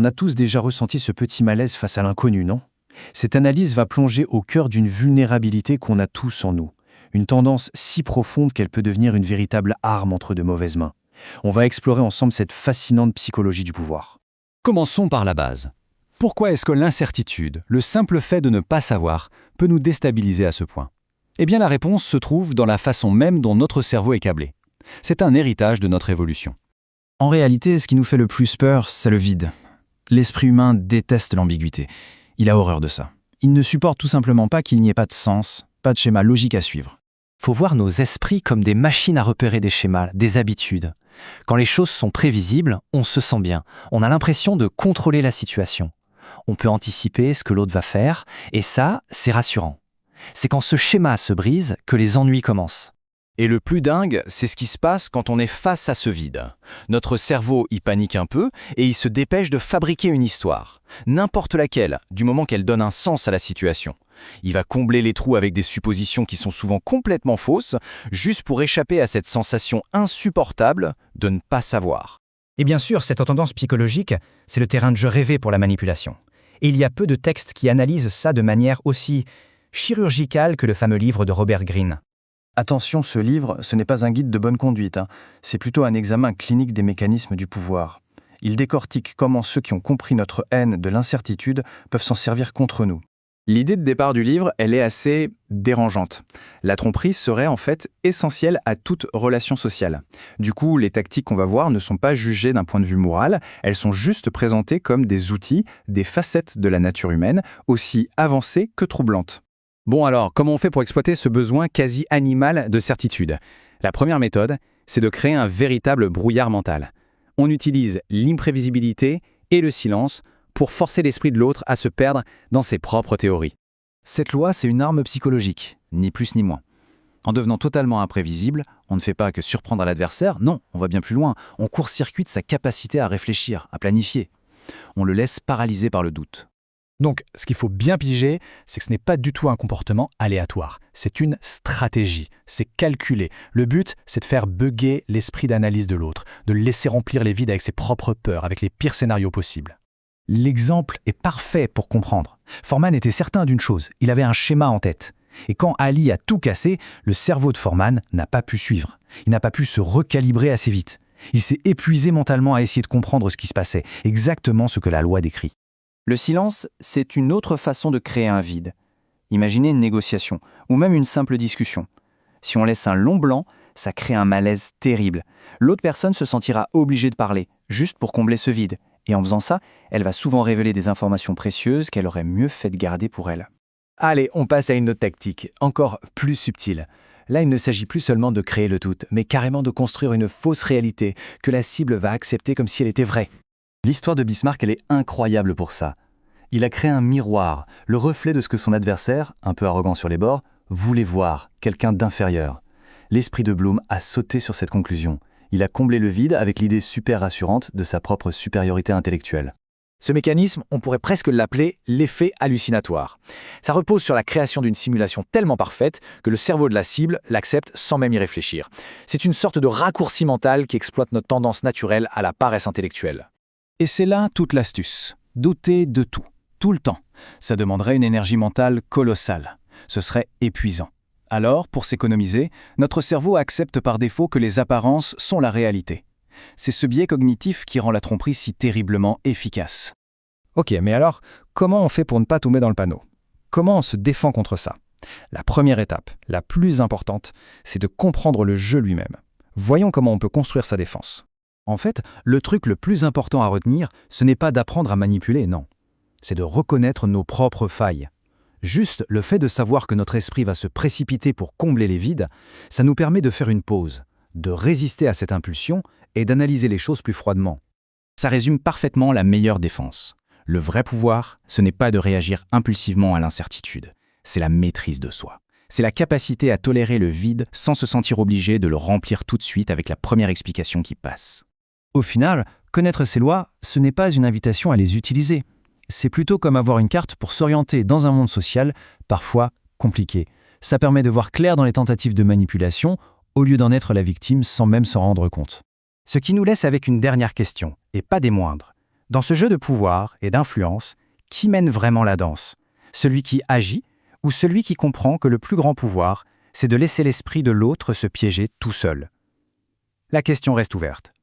a tous déjà ressenti ce petit malaise face à l'inconnu, non? Cette analyse va plonger au cœur d'une vulnérabilité qu'on a tous en nous, une tendance si profonde qu'elle peut devenir une véritable arme entre de mauvaises mains. On va explorer ensemble cette fascinante psychologie du pouvoir. Commençons par la base. Pourquoi est-ce que l'incertitude, le simple fait de ne pas savoir, peut nous déstabiliser à ce point? Eh bien, la réponse se trouve dans la façon même dont notre cerveau est câblé. C'est un héritage de notre évolution. En réalité, ce qui nous fait le plus peur, c'est le vide. L'esprit humain déteste l'ambiguïté. Il a horreur de ça. Il ne supporte tout simplement pas qu'il n'y ait pas de sens, pas de schéma logique à suivre. Faut voir nos esprits comme des machines à repérer des schémas, des habitudes. Quand les choses sont prévisibles, on se sent bien. On a l'impression de contrôler la situation. On peut anticiper ce que l'autre va faire, et ça, c'est rassurant. C'est quand ce schéma se brise que les ennuis commencent. Et le plus dingue, c'est ce qui se passe quand on est face à ce vide. Notre cerveau y panique un peu et il se dépêche de fabriquer une histoire. N'importe laquelle, du moment qu'elle donne un sens à la situation. Il va combler les trous avec des suppositions qui sont souvent complètement fausses, juste pour échapper à cette sensation insupportable de ne pas savoir. Et bien sûr, cette tendance psychologique, c'est le terrain de jeu rêvé pour la manipulation. Et il y a peu de textes qui analysent ça de manière aussi chirurgicale que le fameux livre de Robert Greene. Attention, ce livre, ce n'est pas un guide de bonne conduite, c'est plutôt un examen clinique des mécanismes du pouvoir. Il décortique comment ceux qui ont compris notre haine de l'incertitude peuvent s'en servir contre nous. L'idée de départ du livre, elle est assez dérangeante. La tromperie serait en fait essentielle à toute relation sociale. Du coup, les tactiques qu'on va voir ne sont pas jugées d'un point de vue moral, elles sont juste présentées comme des outils, des facettes de la nature humaine, aussi avancées que troublantes. Bon alors, comment on fait pour exploiter ce besoin quasi animal de certitude? La première méthode, c'est de créer un véritable brouillard mental. On utilise l'imprévisibilité et le silence pour forcer l'esprit de l'autre à se perdre dans ses propres théories. Cette loi, c'est une arme psychologique, ni plus ni moins. En devenant totalement imprévisible, on ne fait pas que surprendre l'adversaire, non, on va bien plus loin, on court-circuite sa capacité à réfléchir, à planifier. On le laisse paralysé par le doute. Donc, ce qu'il faut bien piger, c'est que ce n'est pas du tout un comportement aléatoire. C'est une stratégie, c'est calculé. Le but, c'est de faire bugger l'esprit d'analyse de l'autre, de le laisser remplir les vides avec ses propres peurs, avec les pires scénarios possibles. L'exemple est parfait pour comprendre. Foreman était certain d'une chose, il avait un schéma en tête. Et quand Ali a tout cassé, le cerveau de Foreman n'a pas pu suivre. Il n'a pas pu se recalibrer assez vite. Il s'est épuisé mentalement à essayer de comprendre ce qui se passait, exactement ce que la loi décrit. Le silence, c'est une autre façon de créer un vide. Imaginez une négociation, ou même une simple discussion. Si on laisse un long blanc, ça crée un malaise terrible. L'autre personne se sentira obligée de parler, juste pour combler ce vide. Et en faisant ça, elle va souvent révéler des informations précieuses qu'elle aurait mieux fait de garder pour elle. Allez, on passe à une autre tactique, encore plus subtile. Là, il ne s'agit plus seulement de créer le doute, mais carrément de construire une fausse réalité que la cible va accepter comme si elle était vraie. L'histoire de Bismarck, elle est incroyable pour ça. Il a créé un miroir, le reflet de ce que son adversaire, un peu arrogant sur les bords, voulait voir, quelqu'un d'inférieur. L'esprit de Bloom a sauté sur cette conclusion. Il a comblé le vide avec l'idée super rassurante de sa propre supériorité intellectuelle. Ce mécanisme, on pourrait presque l'appeler l'effet hallucinatoire. Ça repose sur la création d'une simulation tellement parfaite que le cerveau de la cible l'accepte sans même y réfléchir. C'est une sorte de raccourci mental qui exploite notre tendance naturelle à la paresse intellectuelle. Et c'est là toute l'astuce. Douter de tout le temps. Ça demanderait une énergie mentale colossale. Ce serait épuisant. Alors, pour s'économiser, notre cerveau accepte par défaut que les apparences sont la réalité. C'est ce biais cognitif qui rend la tromperie si terriblement efficace. Ok, mais alors, comment on fait pour ne pas tomber dans le panneau? Comment on se défend contre ça? La première étape, la plus importante, c'est de comprendre le jeu lui-même. Voyons comment on peut construire sa défense. En fait, le truc le plus important à retenir, ce n'est pas d'apprendre à manipuler, non. C'est de reconnaître nos propres failles. Juste le fait de savoir que notre esprit va se précipiter pour combler les vides, ça nous permet de faire une pause, de résister à cette impulsion et d'analyser les choses plus froidement. Ça résume parfaitement la meilleure défense. Le vrai pouvoir, ce n'est pas de réagir impulsivement à l'incertitude, c'est la maîtrise de soi. C'est la capacité à tolérer le vide sans se sentir obligé de le remplir tout de suite avec la première explication qui passe. Au final, connaître ces lois, ce n'est pas une invitation à les utiliser. C'est plutôt comme avoir une carte pour s'orienter dans un monde social, parfois compliqué. Ça permet de voir clair dans les tentatives de manipulation, au lieu d'en être la victime sans même s'en rendre compte. Ce qui nous laisse avec une dernière question, et pas des moindres. Dans ce jeu de pouvoir et d'influence, qui mène vraiment la danse? Celui qui agit ou celui qui comprend que le plus grand pouvoir, c'est de laisser l'esprit de l'autre se piéger tout seul? La question reste ouverte.